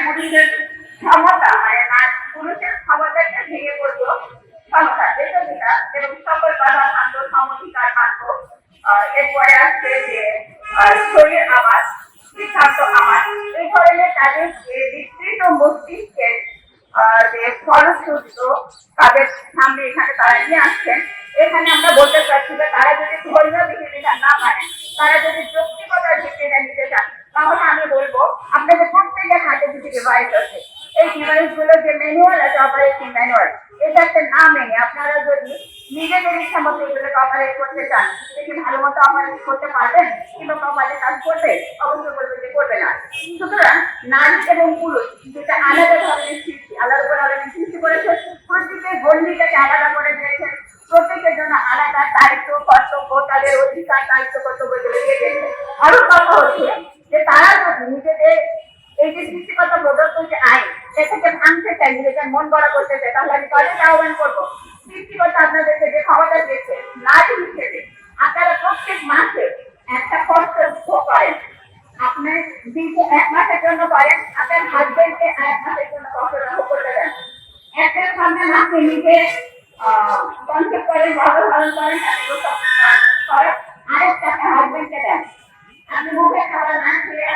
পুরুষের ক্ষমতা মানে পুরুষের ক্ষমতাকে ভেঙে পড়বো ক্ষমতা এটা এবং সকল বাধা ভাঙবো সমধিকার ভাঙবো। এরপরে আসছে যে শরীর আবাস সিদ্ধান্ত আবাস এই ধরনের তাদের যে বিস্তৃত মস্তিষ্কের যে ফলশ্রুত তাদের সামনে এখানে তারা নিয়ে আসছেন। এখানে আমরা বলতে চাচ্ছি যে তারা যদি ধর্মীয় বিধিবিধান না মানে তারা যদি যৌক্তিকতার ভিত্তিতে নিতে চান তাহলে আমি বলবো আপনাদের প্রত্যেকের হাতে দুটি ডিভাইস আছে। এই ডিভাইস গুলো যে ম্যানুয়াল আছে অপারেটিং ম্যানুয়াল এটাতে না মেনে আপনারা যদি নিজেদের ইচ্ছা মতো এগুলোকে অপারেট করতে চান দেখি ভালো মতো অপারেট করতে পারবেন কিংবা প্রপারলি কাজ করবে অবশ্যই বলবে যে করবে না। সুতরাং নারী এবং পুরুষ যেটা আলাদা ধরনের সৃষ্টি আলাদা করে আলাদা সৃষ্টি করেছে প্রত্যেকের গণ্ডিটাকে আলাদা করে দিয়েছেন প্রত্যেকের জন্য আলাদা দায়িত্ব কর্তব্য তাদের অধিকার দায়িত্ব কর্তব্য দিয়ে দিয়েছে। আরো কথা হচ্ছে যে তারা যদি নিজেদের এই যে সৃষ্টিগত প্রদত্ত যে আইন সেটাকে ভাঙতে চাই নিজেদের মন গড়া করতে চাই তাহলে আমি তাদেরকে আহ্বান করবো সৃষ্টিগত আপনাদেরকে যে ক্ষমতা দিয়েছে নারী হিসেবে আপনারা প্রত্যেক মাসে একটা কর্তব্য করেন। আপনার দিকে 1 মাসের জন্য করেন আপনার হাজবেন্ডকে 1 মাসের জন্য কর্তব্য করতে দেন। একটা সামনে মাসে নিজে কনসেপ্ট করেন ভালো করেন করেন আরেকটা হাজবেন্ডকে দেন। আমি মুখে খাবার না খেয়ে